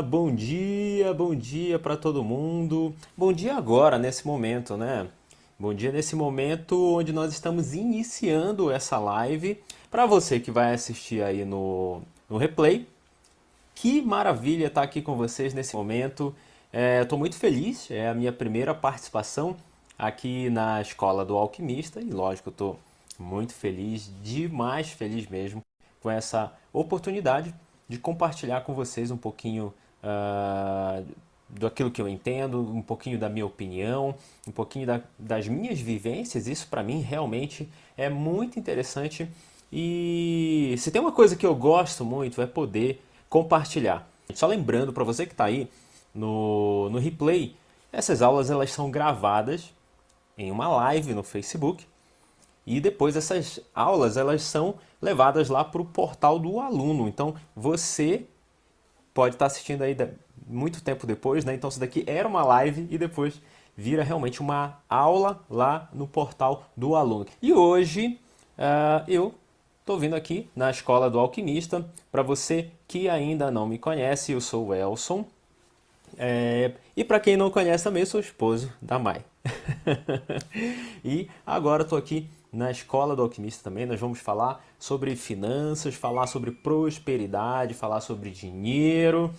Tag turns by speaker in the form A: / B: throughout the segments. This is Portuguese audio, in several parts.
A: Bom dia para todo mundo. Bom dia agora, nesse momento, né? Bom dia nesse momento onde nós estamos iniciando essa live. Para você que vai assistir aí no replay, que maravilha estar aqui com vocês nesse momento. Estou muito feliz, é a minha primeira participação aqui na Escola do Alquimista e, lógico, estou muito feliz, demais feliz mesmo, com essa oportunidade de compartilhar com vocês um pouquinho daquilo que eu entendo, um pouquinho da minha opinião, um pouquinho das minhas vivências. Isso para mim realmente é muito interessante. E se tem uma coisa que eu gosto muito é poder compartilhar. Só lembrando para você que está aí no replay, essas aulas elas são gravadas em uma live no Facebook e depois essas aulas elas são levadas lá para o portal do aluno. Então você pode estar assistindo aí muito tempo depois, né? Então isso daqui era uma live e depois vira realmente uma aula lá no portal do aluno. E hoje eu estou vindo aqui na Escola do Alquimista. Para você que ainda não me conhece, eu sou o Elson. E para quem não conhece também, eu sou o esposo da Mai. E agora estou aqui na Escola do Alquimista também. Nós vamos falar sobre finanças, falar sobre prosperidade, falar sobre dinheiro.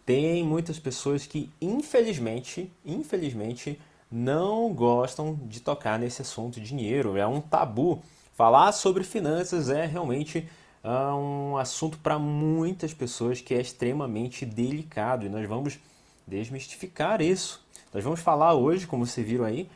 A: Tem muitas pessoas que, infelizmente, não gostam de tocar nesse assunto de dinheiro. É um tabu. Falar sobre finanças é realmente um assunto para muitas pessoas que é extremamente delicado. E nós vamos desmistificar isso. Nós vamos falar hoje, como vocês viram aí,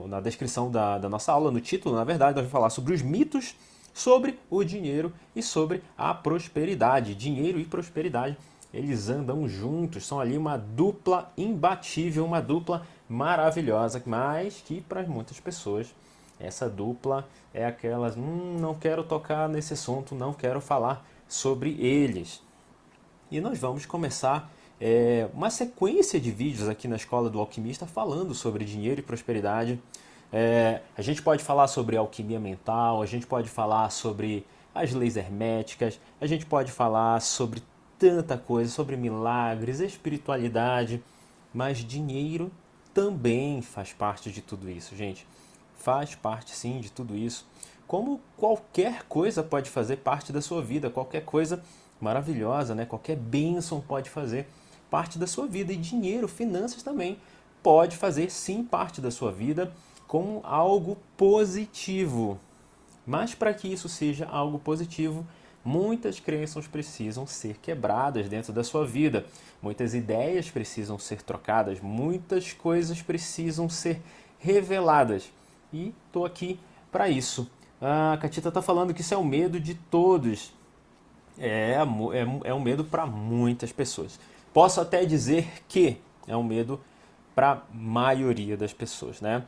A: na descrição da nossa aula, no título, na verdade, nós vamos falar sobre os mitos sobre o dinheiro e sobre a prosperidade. Dinheiro e prosperidade, eles andam juntos, são ali uma dupla imbatível, uma dupla maravilhosa, mas que para muitas pessoas essa dupla é aquelas, não quero tocar nesse assunto, não quero falar sobre eles. E nós vamos começar uma sequência de vídeos aqui na Escola do Alquimista falando sobre dinheiro e prosperidade. A gente pode falar sobre alquimia mental, a gente pode falar sobre as leis herméticas, a gente pode falar sobre tanta coisa, sobre milagres, espiritualidade, mas dinheiro também faz parte de tudo isso, gente. Faz parte sim de tudo isso. Como qualquer coisa pode fazer parte da sua vida, qualquer coisa maravilhosa, né? Qualquer bênção pode fazer parte da sua vida. E dinheiro, finanças também pode fazer sim parte da sua vida como algo positivo. Mas para que isso seja algo positivo, muitas crenças precisam ser quebradas dentro da sua vida. Muitas ideias precisam ser trocadas, muitas coisas precisam ser reveladas. E estou aqui para isso. A Catita está falando que isso é o medo de todos. É um medo para muitas pessoas. Posso até dizer que é um medo para a maioria das pessoas, né?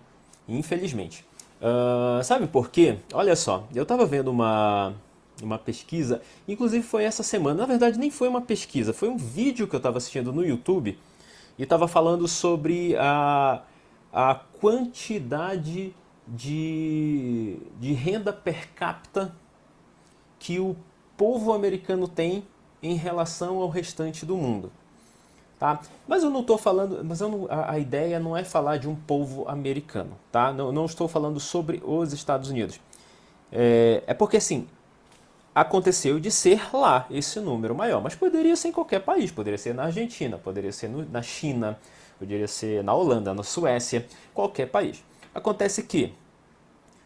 A: Infelizmente. Sabe por quê? Olha só, eu estava vendo uma pesquisa, inclusive foi essa semana, na verdade nem foi uma pesquisa, foi um vídeo que eu estava assistindo no YouTube e estava falando sobre a quantidade de renda per capita que o povo americano tem em relação ao restante do mundo. Tá? Mas eu não estou falando, a ideia não é falar de um povo americano, tá? Não estou falando sobre os Estados Unidos. É porque assim, aconteceu de ser lá esse número maior, mas poderia ser em qualquer país, poderia ser na Argentina, poderia ser na China, poderia ser na Holanda, na Suécia, qualquer país. Acontece que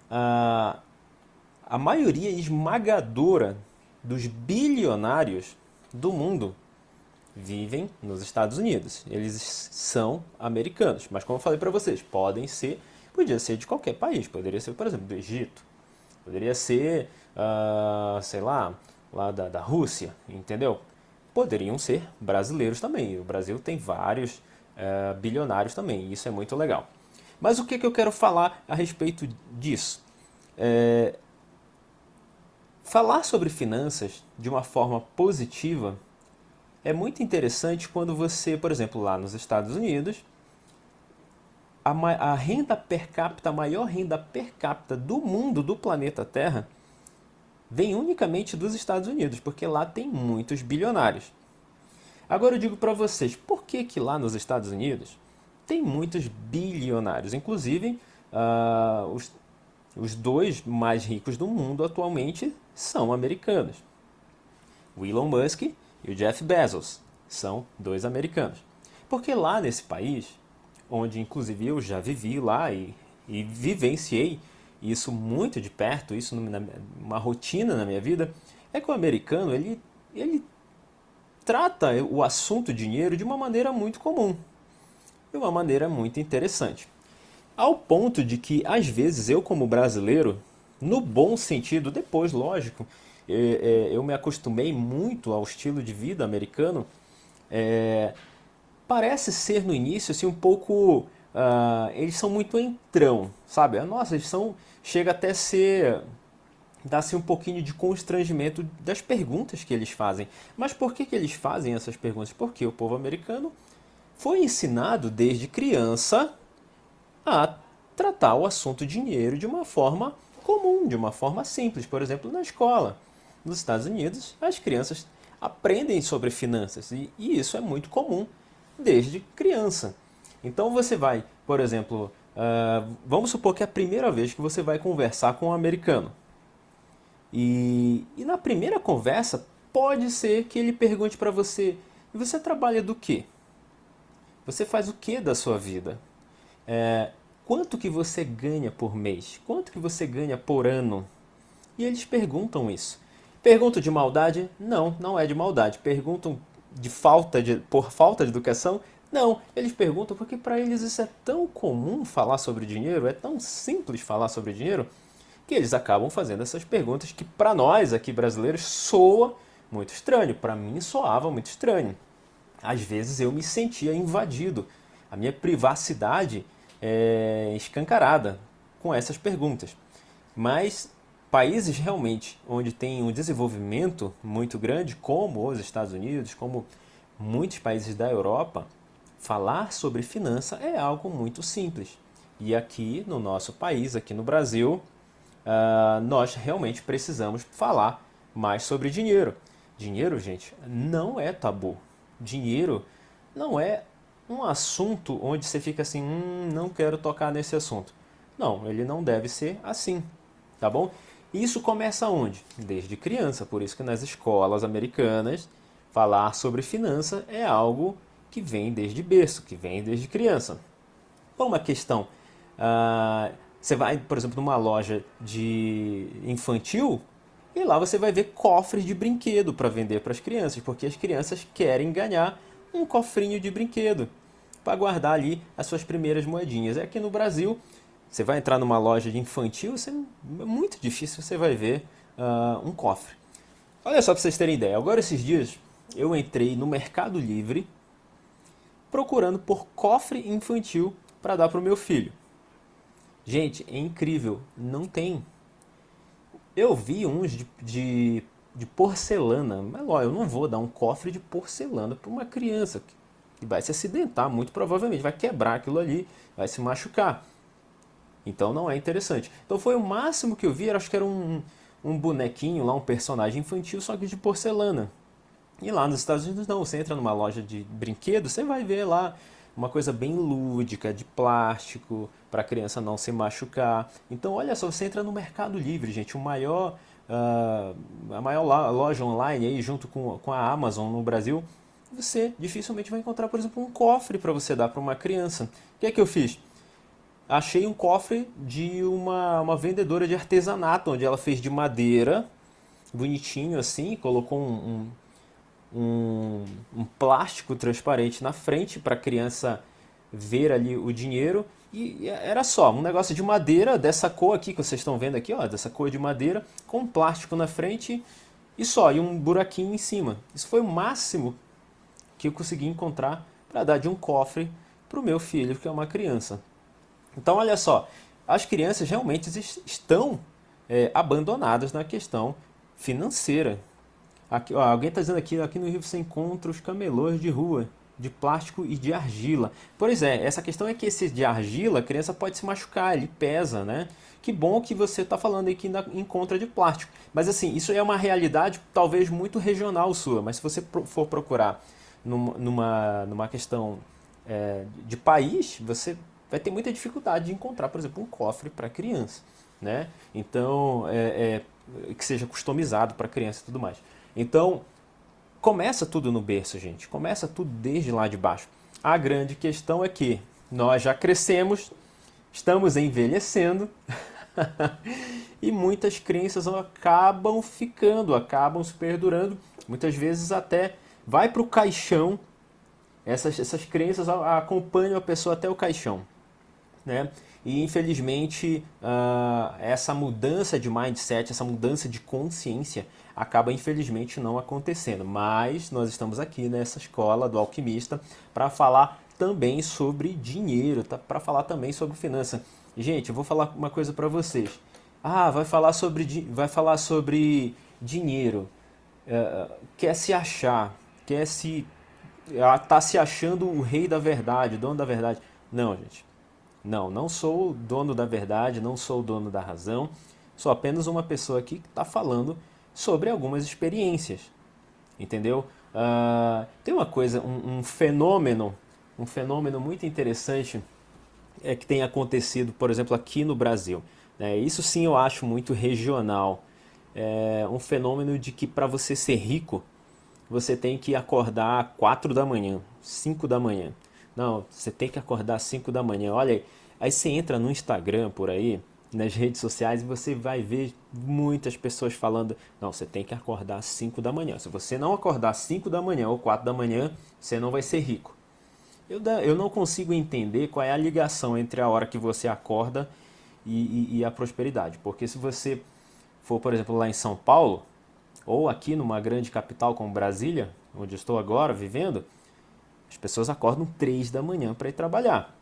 A: a maioria esmagadora dos bilionários do mundo vivem nos Estados Unidos. Eles são americanos, mas como eu falei para vocês, podia ser de qualquer país, poderia ser, por exemplo, do Egito, poderia ser, sei lá da Rússia, entendeu? Poderiam ser brasileiros também. O Brasil tem vários bilionários também, e isso é muito legal. Mas o que eu quero falar a respeito disso? Falar sobre finanças de uma forma positiva é muito interessante quando você, por exemplo, lá nos Estados Unidos, a renda per capita, a maior renda per capita do mundo, do planeta Terra, vem unicamente dos Estados Unidos, porque lá tem muitos bilionários. Agora eu digo para vocês, por que que lá nos Estados Unidos tem muitos bilionários? Inclusive, os dois mais ricos do mundo atualmente são americanos. O Elon Musk e o Jeff Bezos são dois americanos. Porque lá nesse país, onde inclusive eu já vivi lá e vivenciei isso muito de perto, isso uma rotina na minha vida, é que o americano ele trata o assunto dinheiro de uma maneira muito comum, de uma maneira muito interessante. Ao ponto de que, às vezes, eu como brasileiro, no bom sentido, depois, lógico, eu me acostumei muito ao estilo de vida americano, é, parece ser no início assim um pouco, eles são muito entrão, sabe? Nossa, eles são, chega até ser, dá-se um pouquinho de constrangimento das perguntas que eles fazem. Mas por que que eles fazem essas perguntas? Porque o povo americano foi ensinado desde criança a tratar o assunto dinheiro de uma forma comum, de uma forma simples. Por exemplo, na escola. Nos Estados Unidos, as crianças aprendem sobre finanças e isso é muito comum desde criança. Então você vai, por exemplo, vamos supor que é a primeira vez que você vai conversar com um americano. E na primeira conversa, pode ser que ele pergunte para você: e você trabalha do quê? Você faz o que da sua vida? Quanto que você ganha por mês? Quanto que você ganha por ano? E eles perguntam isso. Perguntam de maldade? Não, não é de maldade. Perguntam por falta de educação? Não, eles perguntam porque para eles isso é tão comum falar sobre dinheiro, é tão simples falar sobre dinheiro, que eles acabam fazendo essas perguntas que para nós aqui brasileiros soa muito estranho. Para mim soava muito estranho. Às vezes eu me sentia invadido, a minha privacidade é escancarada com essas perguntas. Mas países realmente onde tem um desenvolvimento muito grande, como os Estados Unidos, como muitos países da Europa, falar sobre finança é algo muito simples. E aqui no nosso país, aqui no Brasil, nós realmente precisamos falar mais sobre dinheiro. Dinheiro, gente, não é tabu. Dinheiro não é um assunto onde você fica assim, não quero tocar nesse assunto. Não, ele não deve ser assim, tá bom? Isso começa onde? Desde criança, por isso que nas escolas americanas falar sobre finança é algo que vem desde berço, que vem desde criança. Por uma questão, você vai, por exemplo, numa loja de infantil e lá você vai ver cofres de brinquedo para vender para as crianças, porque as crianças querem ganhar um cofrinho de brinquedo para guardar ali as suas primeiras moedinhas. Aqui no Brasil, você vai entrar numa loja de infantil, é muito difícil você vai ver um cofre. Olha só para vocês terem ideia, agora esses dias eu entrei no Mercado Livre procurando por cofre infantil para dar para o meu filho. Gente, é incrível, não tem. Eu vi uns de porcelana, mas ó, eu não vou dar um cofre de porcelana para uma criança que vai se acidentar, muito provavelmente, vai quebrar aquilo ali, vai se machucar. Então não é interessante. Então foi o máximo que eu vi, acho que era um bonequinho lá, um personagem infantil, só que de porcelana. E lá nos Estados Unidos não, você entra numa loja de brinquedos, você vai ver lá uma coisa bem lúdica, de plástico, para a criança não se machucar. Então olha só, você entra no Mercado Livre, gente, a maior loja online aí, junto com a Amazon no Brasil, você dificilmente vai encontrar, por exemplo, um cofre para você dar para uma criança. O que é que eu fiz? Achei um cofre de uma vendedora de artesanato, onde ela fez de madeira, bonitinho assim, colocou um plástico transparente na frente para a criança ver ali o dinheiro. E era só um negócio de madeira, dessa cor aqui que vocês estão vendo aqui, ó, dessa cor de madeira, com um plástico na frente e um buraquinho em cima. Isso foi o máximo que eu consegui encontrar para dar de um cofre para o meu filho, que é uma criança. Então, olha só, as crianças realmente estão abandonadas na questão financeira. Aqui, ó, alguém está dizendo aqui no Rio você encontra os camelôs de rua, de plástico e de argila. Pois é, essa questão é que esse de argila, a criança pode se machucar, ele pesa, né? Que bom que você está falando aí que ainda encontra de plástico. Mas assim, isso é uma realidade talvez muito regional sua, mas se você for procurar numa questão de país, você vai ter muita dificuldade de encontrar, por exemplo, um cofre para criança, né? Então, que seja customizado para criança e tudo mais. Então, começa tudo no berço, gente. Começa tudo desde lá de baixo. A grande questão é que nós já crescemos, estamos envelhecendo e muitas crenças acabam ficando, acabam se perdurando. Muitas vezes até vai para o caixão. Essas crenças acompanham a pessoa até o caixão, né? E infelizmente essa mudança de mindset, essa mudança de consciência acaba infelizmente não acontecendo. Mas nós estamos aqui nessa escola do alquimista para falar também sobre dinheiro, tá? Para falar também sobre finança. Gente, eu vou falar uma coisa para vocês. Vai falar sobre dinheiro. Quer se achar, quer se tá se achando o rei da verdade, o dono da verdade. Não, gente. Não sou o dono da verdade, não sou o dono da razão. Sou apenas uma pessoa aqui que está falando sobre algumas experiências. Entendeu? Tem uma coisa, um fenômeno muito interessante que tem acontecido, por exemplo, aqui no Brasil. Né? Isso sim eu acho muito regional. É um fenômeno de que para você ser rico, você tem que acordar 4 da manhã, 5 da manhã. Não, você tem que acordar 5 da manhã. Olha aí você entra no Instagram por aí, nas redes sociais, e você vai ver muitas pessoas falando, não, você tem que acordar 5 da manhã. Se você não acordar 5 da manhã ou 4 da manhã, você não vai ser rico. Eu não consigo entender qual é a ligação entre a hora que você acorda e a prosperidade. Porque se você for, por exemplo, lá em São Paulo, ou aqui numa grande capital como Brasília, onde eu estou agora vivendo, as pessoas acordam 3 da manhã para ir trabalhar.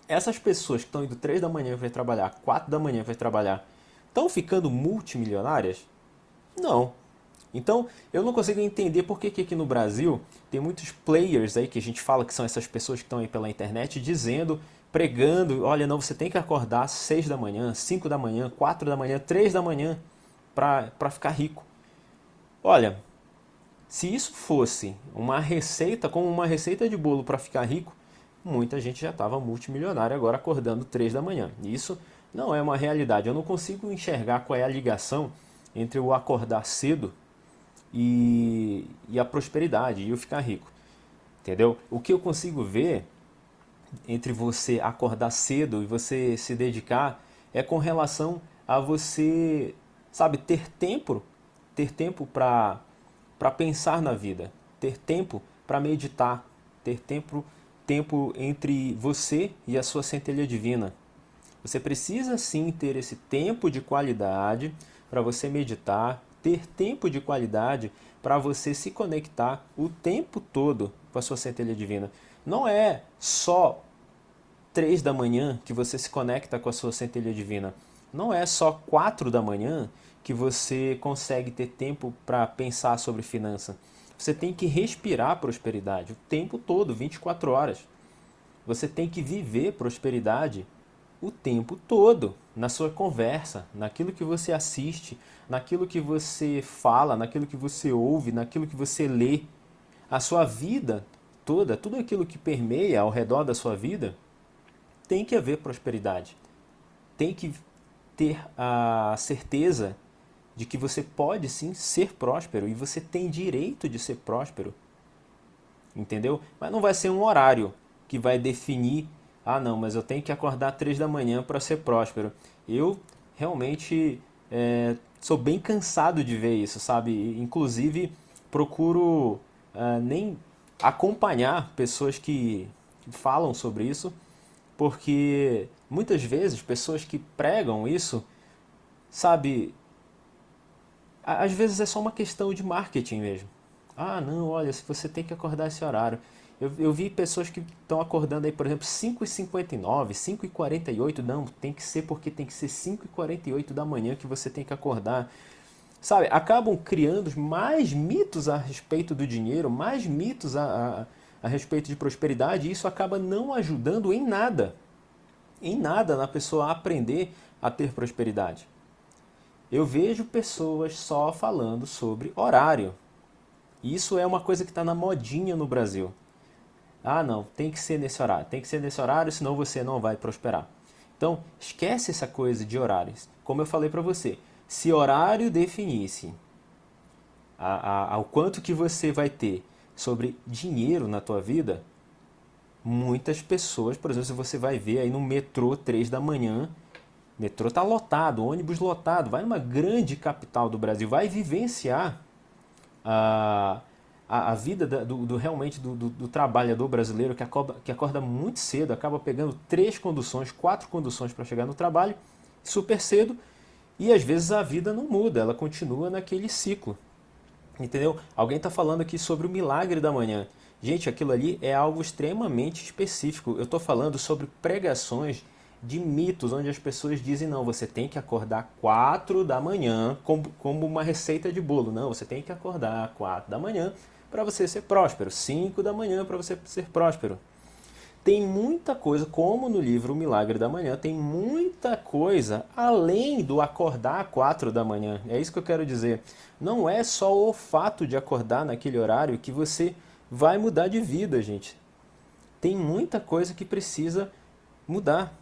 A: Essas pessoas que estão indo 3 da manhã para ir trabalhar, 4 da manhã para ir trabalhar, estão ficando multimilionárias? Não. Então, eu não consigo entender por que aqui no Brasil tem muitos players aí que a gente fala que são essas pessoas que estão aí pela internet dizendo, pregando, olha, não, você tem que acordar 6 da manhã, 5 da manhã, 4 da manhã, 3 da manhã para ficar rico. Olha, se isso fosse uma receita, como uma receita de bolo para ficar rico, muita gente já estava multimilionária agora acordando 3 da manhã. Isso não é uma realidade. Eu não consigo enxergar qual é a ligação entre o acordar cedo e a prosperidade e o ficar rico. Entendeu? O que eu consigo ver entre você acordar cedo e você se dedicar é com relação a você, sabe, ter tempo para pensar na vida, ter tempo para meditar, ter tempo entre você e a sua centelha divina. Você precisa sim ter esse tempo de qualidade para você meditar, ter tempo de qualidade para você se conectar o tempo todo com a sua centelha divina. Não é só 3 da manhã que você se conecta com a sua centelha divina. Não é só 4 da manhã que você consegue ter tempo para pensar sobre finança. Você tem que respirar prosperidade o tempo todo, 24 horas. Você tem que viver prosperidade o tempo todo, na sua conversa, naquilo que você assiste, naquilo que você fala, naquilo que você ouve, naquilo que você lê. A sua vida toda, tudo aquilo que permeia ao redor da sua vida, tem que haver prosperidade. Tem que ter a certeza de que você pode sim ser próspero e você tem direito de ser próspero. Entendeu? Mas não vai ser um horário que vai definir, ah não, mas eu tenho que acordar 3 da manhã para ser próspero. Eu realmente sou bem cansado de ver isso, sabe? Inclusive procuro nem acompanhar pessoas que falam sobre isso, porque muitas vezes pessoas que pregam isso, sabe, às vezes é só uma questão de marketing mesmo. Ah, não, olha, se você tem que acordar esse horário. Eu vi pessoas que estão acordando aí, por exemplo, 5h59, 5h48. Não, tem que ser porque tem que ser 5h48 da manhã que você tem que acordar. Sabe, acabam criando mais mitos a respeito do dinheiro, mais mitos a respeito de prosperidade, e isso acaba não ajudando em nada na pessoa a aprender a ter prosperidade. Eu vejo pessoas só falando sobre horário. E isso é uma coisa que está na modinha no Brasil. Ah, não, tem que ser nesse horário, tem que ser nesse horário, senão você não vai prosperar. Então, esquece essa coisa de horários. Como eu falei para você, se horário definisse ao quanto que você vai ter sobre dinheiro na tua vida, muitas pessoas, por exemplo, se você vai ver aí no metrô 3 da manhã, metrô tá lotado, ônibus lotado, vai numa grande capital do Brasil, vai vivenciar a, a vida realmente do trabalhador brasileiro que acorda muito cedo, acaba pegando 3 conduções, 4 conduções para chegar no trabalho, super cedo, e às vezes a vida não muda, ela continua naquele ciclo. Entendeu? Alguém está falando aqui sobre o milagre da manhã. Gente, aquilo ali é algo extremamente específico. Eu estou falando sobre pregações de mitos, onde as pessoas dizem, não, você tem que acordar 4 da manhã, como uma receita de bolo. Não, você tem que acordar 4 da manhã para você ser próspero, 5 da manhã para você ser próspero. Tem muita coisa, como no livro O Milagre da Manhã, tem muita coisa além do acordar 4 da manhã. É isso que eu quero dizer. Não é só o fato de acordar naquele horário que você vai mudar de vida, gente. Tem muita coisa que precisa mudar.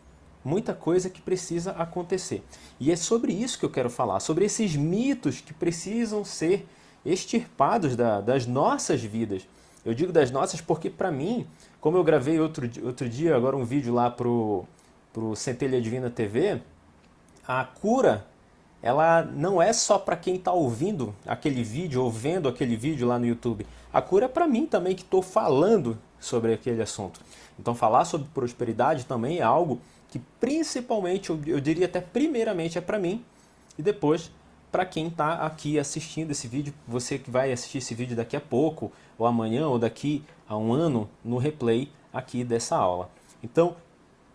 A: Muita coisa que precisa acontecer. E é sobre isso que eu quero falar, sobre esses mitos que precisam ser extirpados das nossas vidas. Eu digo das nossas porque, para mim, como eu gravei outro dia, agora um vídeo lá pro Centelha Divina TV, a cura, ela não é só para quem está ouvindo aquele vídeo ou vendo aquele vídeo lá no YouTube. A cura é para mim também que estou falando sobre aquele assunto. Então, falar sobre prosperidade também é algo que principalmente, eu diria até primeiramente, é para mim e depois para quem está aqui assistindo esse vídeo, você que vai assistir esse vídeo daqui a pouco, ou amanhã, ou daqui a um ano, no replay aqui dessa aula. Então,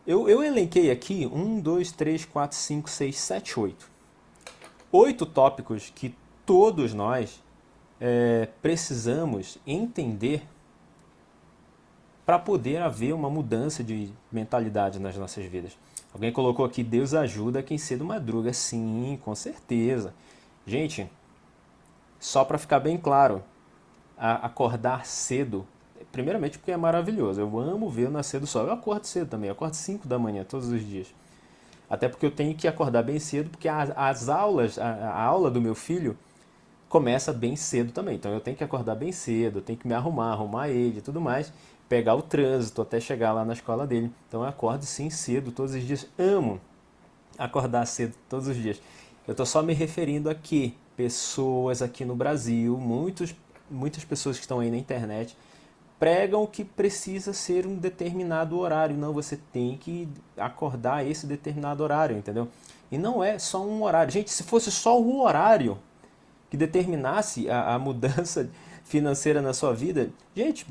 A: eu elenquei aqui 1, 2, 3, 4, 5, 6, 7, 8. 8 tópicos que todos nós precisamos entender para poder haver uma mudança de mentalidade nas nossas vidas. Alguém colocou aqui, Deus ajuda quem cedo madruga. Sim, com certeza. Gente, só para ficar bem claro, acordar cedo, primeiramente porque é maravilhoso. Eu amo ver o nascer do sol. Eu acordo cedo também, eu acordo 5 da manhã todos os dias. Até porque eu tenho que acordar bem cedo, porque as aulas, a aula do meu filho começa bem cedo também. Então eu tenho que acordar bem cedo, eu tenho que me arrumar ele e tudo mais, pegar o trânsito até chegar lá na escola dele. Então eu acordo sim cedo todos os dias. Amo acordar cedo todos os dias. Eu estou só me referindo a que pessoas aqui no Brasil, muitas pessoas que estão aí na internet, pregam que precisa ser um determinado horário. Não, você tem que acordar esse determinado horário, entendeu? E não é só um horário. Gente, se fosse só o horário que determinasse a mudança financeira na sua vida, gente,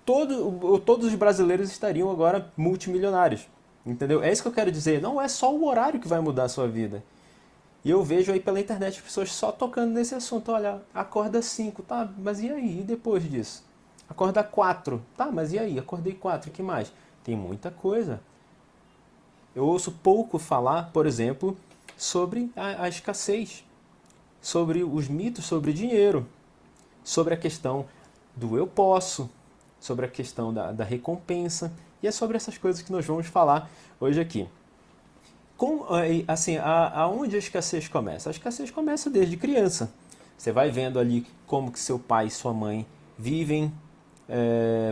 A: todos os brasileiros estariam agora multimilionários, entendeu? É isso que eu quero dizer. Não é só o horário que vai mudar a sua vida. E eu vejo aí pela internet as pessoas só tocando nesse assunto. Olha, acorda 5, tá, mas e aí? E depois disso? Acorda 4, tá, mas e aí? Acordei 4, que mais? Tem muita coisa. Eu ouço pouco falar, por exemplo, sobre a escassez, sobre os mitos sobre dinheiro, sobre a questão do eu posso, sobre a questão da recompensa, e é sobre essas coisas que nós vamos falar hoje aqui. Assim, aonde a escassez começa? A escassez começa desde criança. Você vai vendo ali como que seu pai e sua mãe vivem.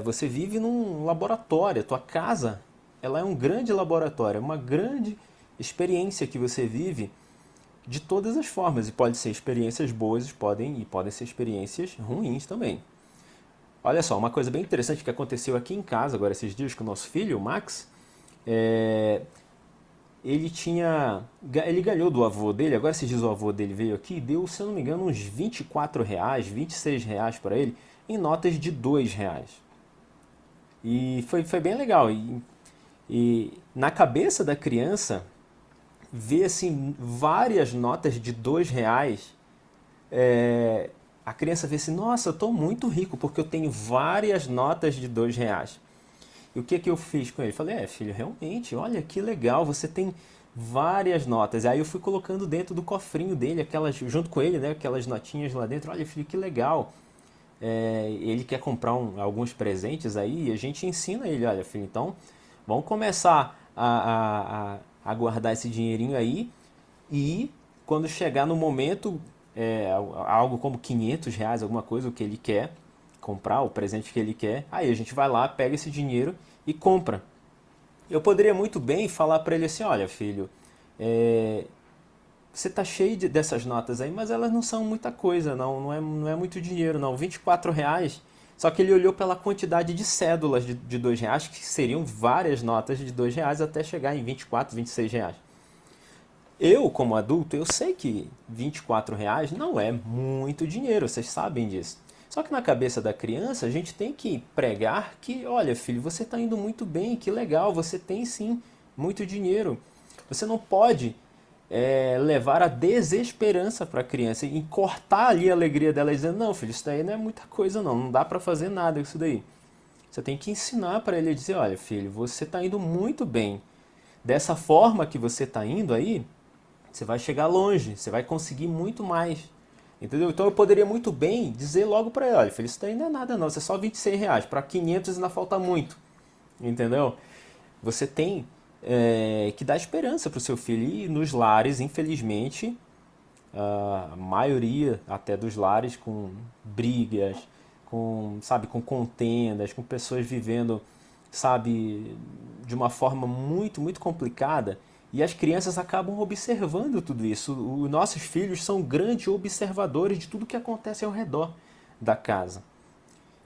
A: Você vive num laboratório. A tua casa, ela é um grande laboratório, é uma grande experiência que você vive de todas as formas. E pode ser experiências boas, podem ser experiências ruins também. Olha só, uma coisa bem interessante que aconteceu aqui em casa agora esses dias com o nosso filho, o Max, ele ganhou do avô dele, agora esses dias o avô dele veio aqui e deu, se eu não me engano, uns R$ 24, R$ 26 para ele, em notas de R$ 2. E foi bem legal. E na cabeça da criança, ver assim, várias notas de R$ 2, a criança vê assim, nossa, eu estou muito rico porque eu tenho várias notas de R$ 2. E o que eu fiz com ele? Falei, filho, realmente, olha que legal, você tem várias notas. Aí eu fui colocando dentro do cofrinho dele, junto com ele, né, aquelas notinhas lá dentro. Olha, filho, que legal. ele quer comprar alguns presentes aí, e a gente ensina ele, olha filho, então vamos começar a guardar esse dinheirinho aí e quando chegar no momento, algo como R$ 500, alguma coisa, o que ele quer comprar, o presente que ele quer, aí a gente vai lá, pega esse dinheiro e compra. Eu poderia muito bem falar para ele assim, olha filho, é, você tá cheio dessas notas aí, mas elas não são muita coisa, não é muito dinheiro, não. R$ 24. Só que ele olhou pela quantidade de cédulas de R$ 2, que seriam várias notas de R$ 2 até chegar em 24, R$ 26. Eu, como adulto, eu sei que R$ 24 não é muito dinheiro, vocês sabem disso. Só que na cabeça da criança, a gente tem que pregar que, olha, filho, você está indo muito bem, que legal, você tem sim muito dinheiro. Você não pode levar a desesperança para a criança e cortar ali a alegria dela dizendo, não, filho, isso daí não é muita coisa não dá para fazer nada com isso daí. Você tem que ensinar para ele dizer, olha, filho, você está indo muito bem. Dessa forma que você está indo aí, você vai chegar longe, você vai conseguir muito mais. Entendeu? Então eu poderia muito bem dizer logo para ele, olha, filho, isso daí não é nada não, isso é só R$ 26, para 500 ainda falta muito. Entendeu? Você tem que dar esperança para o seu filho. E nos lares, infelizmente, a maioria até dos lares com brigas, com contendas, com pessoas vivendo, sabe, de uma forma muito, muito complicada. E as crianças acabam observando tudo isso. Os nossos filhos são grandes observadores de tudo que acontece ao redor da casa.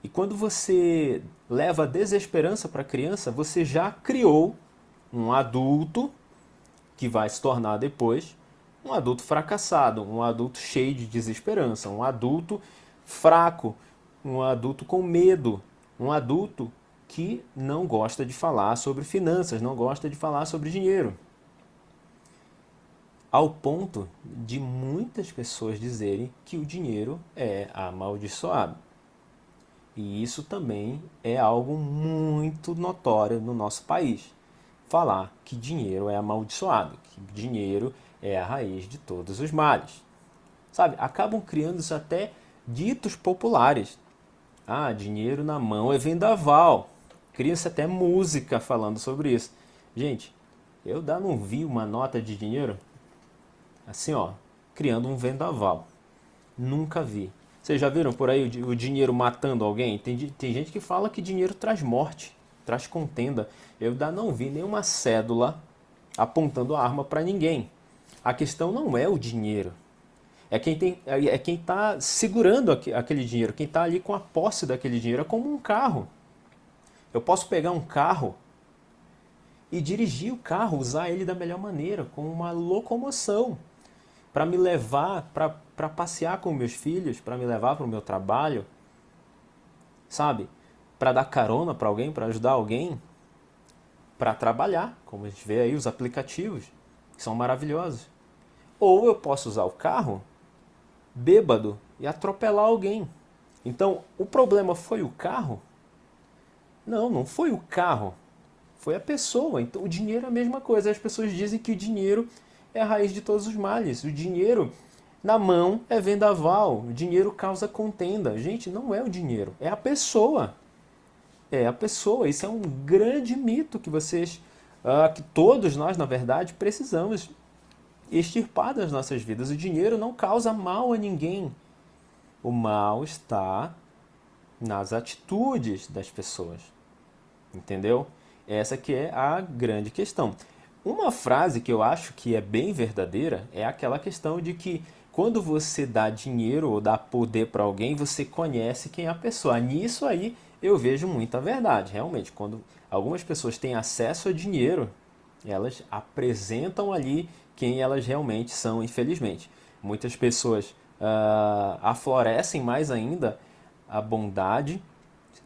A: E quando você leva a desesperança para a criança, você já criou um adulto que vai se tornar depois um adulto fracassado, um adulto cheio de desesperança, um adulto fraco, um adulto com medo, um adulto que não gosta de falar sobre finanças, não gosta de falar sobre dinheiro. Ao ponto de muitas pessoas dizerem que o dinheiro é amaldiçoado. E isso também é algo muito notório no nosso país. Falar que dinheiro é amaldiçoado, que dinheiro é a raiz de todos os males. Sabe, acabam criando-se até ditos populares. Ah, dinheiro na mão é vendaval. Cria-se até música falando sobre isso. Gente, eu ainda não vi uma nota de dinheiro assim, ó, criando um vendaval. Nunca vi. Vocês já viram por aí o dinheiro matando alguém? Tem gente que fala que dinheiro traz morte, traz contenda. Eu ainda não vi nenhuma cédula apontando a arma para ninguém. A questão não é o dinheiro. É quem está segurando aquele dinheiro, quem está ali com a posse daquele dinheiro. É como um carro. Eu posso pegar um carro e dirigir o carro, usar ele da melhor maneira, como uma locomoção, para me levar, para passear com meus filhos, para me levar para o meu trabalho, sabe? Para dar carona para alguém, para ajudar alguém, para trabalhar, como a gente vê aí os aplicativos, que são maravilhosos. Ou eu posso usar o carro bêbado e atropelar alguém. Então, o problema foi o carro? Não, não foi o carro. Foi a pessoa. Então, o dinheiro é a mesma coisa. As pessoas dizem que o dinheiro é a raiz de todos os males. O dinheiro na mão é vendaval. O dinheiro causa contenda. Gente, não é o dinheiro, é a pessoa. É a pessoa. Isso é um grande mito que que todos nós, na verdade, precisamos extirpar das nossas vidas. O dinheiro não causa mal a ninguém. O mal está nas atitudes das pessoas. Entendeu? Essa que é a grande questão. Uma frase que eu acho que é bem verdadeira é aquela questão de que quando você dá dinheiro ou dá poder para alguém, você conhece quem é a pessoa. Nisso aí eu vejo muita verdade, realmente. Quando algumas pessoas têm acesso a dinheiro, elas apresentam ali quem elas realmente são, infelizmente. Muitas pessoas aflorescem mais ainda a bondade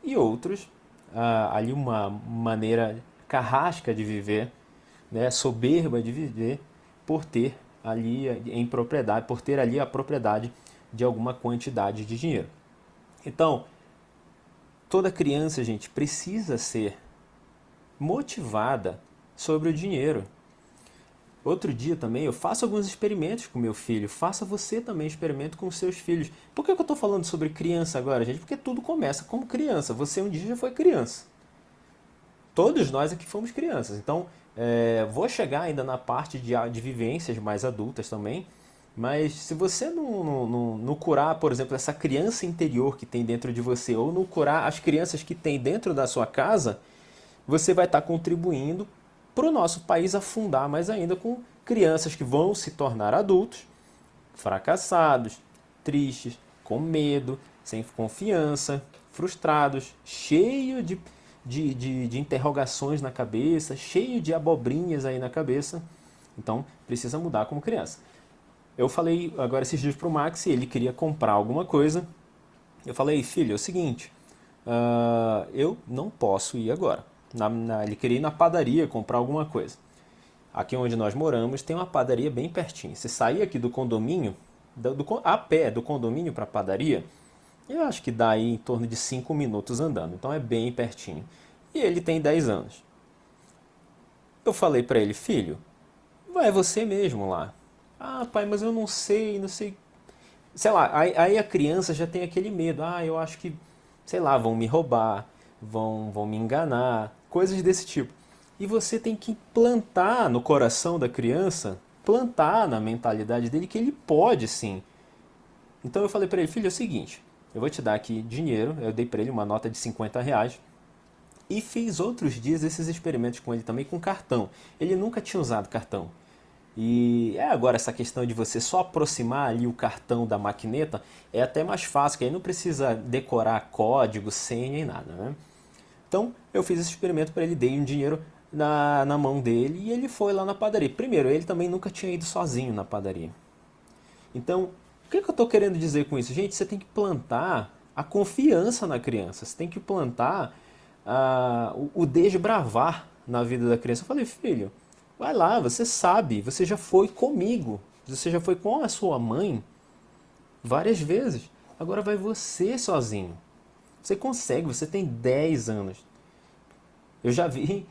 A: e outros ali uma maneira carrasca de viver, né, soberba de viver por ter ali em propriedade, por ter ali a propriedade de alguma quantidade de dinheiro. Então, toda criança, gente, precisa ser motivada sobre o dinheiro. Outro dia também eu faço alguns experimentos com meu filho. Faça você também experimento com os seus filhos. Por que que eu estou falando sobre criança agora, gente? Porque tudo começa como criança. Você um dia já foi criança. Todos nós aqui fomos crianças. Então, vou chegar ainda na parte de vivências mais adultas também. Mas se você não curar, por exemplo, essa criança interior que tem dentro de você, ou não curar as crianças que tem dentro da sua casa, você vai estar contribuindo para o nosso país afundar mais ainda com crianças que vão se tornar adultos, fracassados, tristes, com medo, sem confiança, frustrados, cheio de interrogações na cabeça, cheio de abobrinhas aí na cabeça. Então, precisa mudar como criança. Eu falei agora esses dias pro Max, ele queria comprar alguma coisa. Eu falei, filho, é o seguinte, eu não posso ir agora. Ele queria ir na padaria comprar alguma coisa. Aqui onde nós moramos tem uma padaria bem pertinho. Você sair aqui do condomínio, a pé do condomínio para a padaria, eu acho que dá aí em torno de 5 minutos andando. Então é bem pertinho. E ele tem 10 anos. Eu falei para ele, filho, vai você mesmo lá. Ah, pai, mas eu não sei, não sei. Sei lá, aí a criança já tem aquele medo. Ah, eu acho que, sei lá, vão me roubar, vão me enganar, coisas desse tipo. E você tem que plantar no coração da criança, plantar na mentalidade dele que ele pode sim. Então eu falei para ele, filho, é o seguinte, eu vou te dar aqui dinheiro, eu dei para ele uma nota de R$ 50 e fiz outros dias esses experimentos com ele também com cartão. Ele nunca tinha usado cartão. E agora essa questão de você só aproximar ali o cartão da maquineta é até mais fácil, que aí não precisa decorar código, senha e nada, né? Então eu fiz esse experimento para ele, dei um dinheiro na mão dele e ele foi lá na padaria. Primeiro, ele também nunca tinha ido sozinho na padaria. Então, o que eu estou querendo dizer com isso? Gente, você tem que plantar a confiança na criança, você tem que plantar o desbravar na vida da criança. Eu falei, filho, vai lá, você sabe, você já foi comigo, você já foi com a sua mãe várias vezes. Agora vai você sozinho. Você consegue, você tem 10 anos. Eu já vi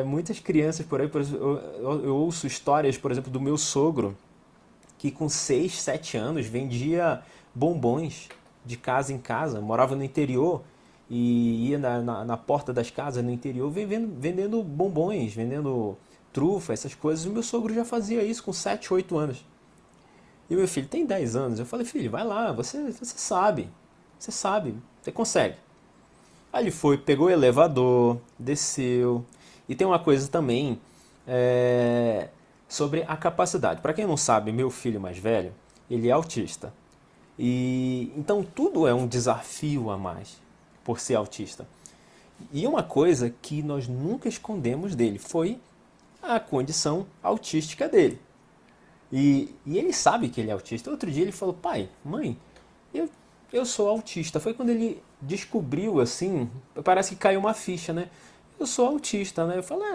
A: muitas crianças por aí, por exemplo, eu ouço histórias, por exemplo, do meu sogro, que com 6, 7 anos vendia bombons de casa em casa, morava no interior e ia na porta das casas no interior vendendo bombons, vendendo trufa, essas coisas. O meu sogro já fazia isso com 7, 8 anos. E o meu filho tem 10 anos. Eu falei, filho, vai lá, você sabe, você consegue. Aí ele foi, pegou o elevador, desceu. E tem uma coisa também sobre a capacidade. Para quem não sabe, meu filho mais velho, ele é autista. E então tudo é um desafio a mais por ser autista. E uma coisa que nós nunca escondemos dele foi a condição autística dele. E ele sabe que ele é autista. Outro dia ele falou, pai, mãe, eu, eu sou autista. Foi quando ele descobriu assim, parece que caiu uma ficha, né? Eu sou autista, né? Eu falei,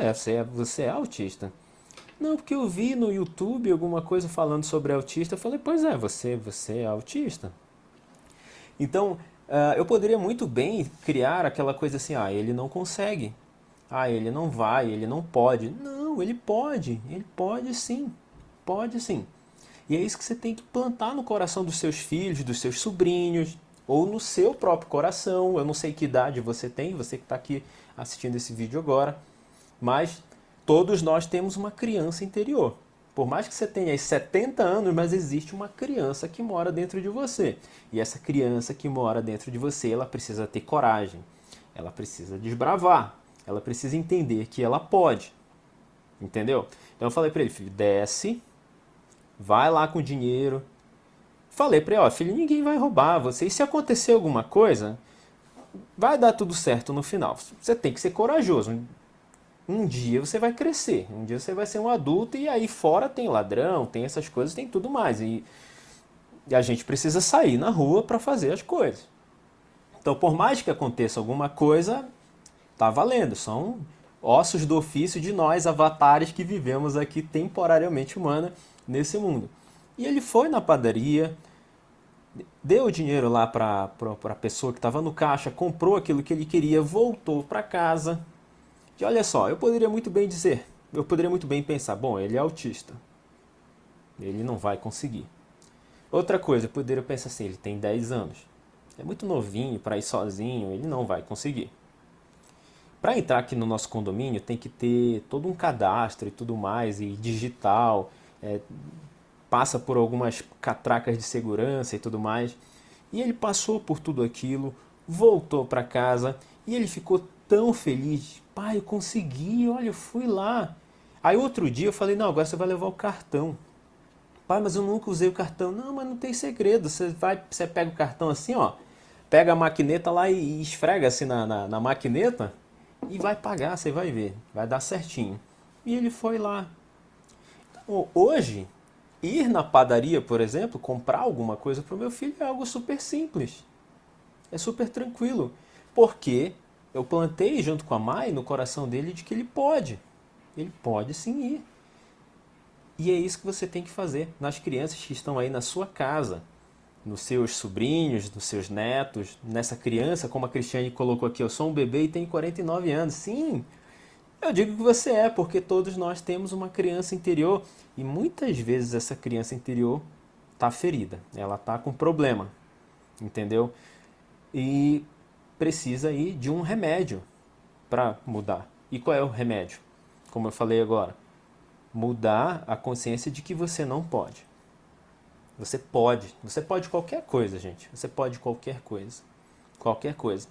A: você é autista. Não, porque eu vi no YouTube alguma coisa falando sobre autista. Eu falei, pois é, você é autista. Então, eu poderia muito bem criar aquela coisa assim, ele não consegue. Ah, ele não vai, ele não pode. Não, ele pode sim, pode sim. E é isso que você tem que plantar no coração dos seus filhos, dos seus sobrinhos, ou no seu próprio coração. Eu não sei que idade você tem, você que está aqui assistindo esse vídeo agora, mas todos nós temos uma criança interior. Por mais que você tenha aí 70 anos, mas existe uma criança que mora dentro de você. E essa criança que mora dentro de você, ela precisa ter coragem, ela precisa desbravar, ela precisa entender que ela pode. Entendeu? Então eu falei para ele, filho, desce, vai lá com o dinheiro. Falei para ele, ó, filho, ninguém vai roubar você. E se acontecer alguma coisa, vai dar tudo certo no final. Você tem que ser corajoso. Um dia você vai crescer, um dia você vai ser um adulto e aí fora tem ladrão, tem essas coisas, tem tudo mais. E a gente precisa sair na rua para fazer as coisas. Então, por mais que aconteça alguma coisa, tá valendo. São ossos do ofício de nós, avatares que vivemos aqui temporariamente humana nesse mundo. E ele foi na padaria, deu o dinheiro lá para a pessoa que estava no caixa, comprou aquilo que ele queria, voltou para casa. E olha só, eu poderia muito bem dizer, eu poderia muito bem pensar, bom, ele é autista, ele não vai conseguir. Outra coisa, eu poderia pensar assim, ele tem 10 anos, é muito novinho para ir sozinho, ele não vai conseguir. Para entrar aqui no nosso condomínio tem que ter todo um cadastro e tudo mais, e digital, passa por algumas catracas de segurança e tudo mais. E ele passou por tudo aquilo, voltou para casa e ele ficou tão feliz. Pai, eu consegui, olha, eu fui lá. Aí outro dia eu falei, não, agora você vai levar o cartão. Pai, mas eu nunca usei o cartão. Não, mas não tem segredo. Você pega o cartão assim, ó, pega a maquineta lá e esfrega assim na maquineta e vai pagar, você vai ver, vai dar certinho. E ele foi lá. Então, hoje, ir na padaria, por exemplo, comprar alguma coisa para o meu filho é algo super simples. É super tranquilo. Porque eu plantei junto com a Mai no coração dele de que ele pode. Ele pode sim ir. E é isso que você tem que fazer nas crianças que estão aí na sua casa, nos seus sobrinhos, nos seus netos, nessa criança, como a Cristiane colocou aqui, eu sou um bebê e tenho 49 anos. Sim, eu digo que você é, porque todos nós temos uma criança interior e muitas vezes essa criança interior está ferida, ela está com problema, entendeu? E precisa aí de um remédio para mudar. E qual é o remédio? Como eu falei agora, mudar a consciência de que você não pode. Você pode qualquer coisa, gente. Você pode qualquer coisa. Qualquer coisa.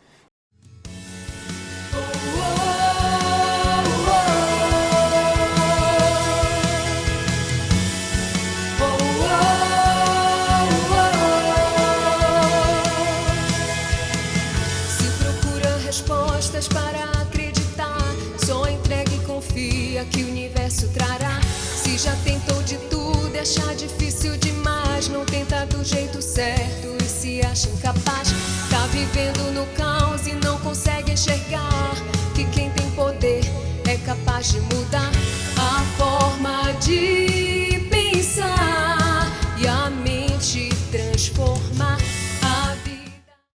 B: Se procura respostas para acreditar, só entrega e confia que o universo trará. Se já tentou de tudo, achar difícil demais, não tenta do jeito certo e se acha incapaz. Tá vivendo no caos e não consegue enxergar que quem tem poder é capaz de mudar.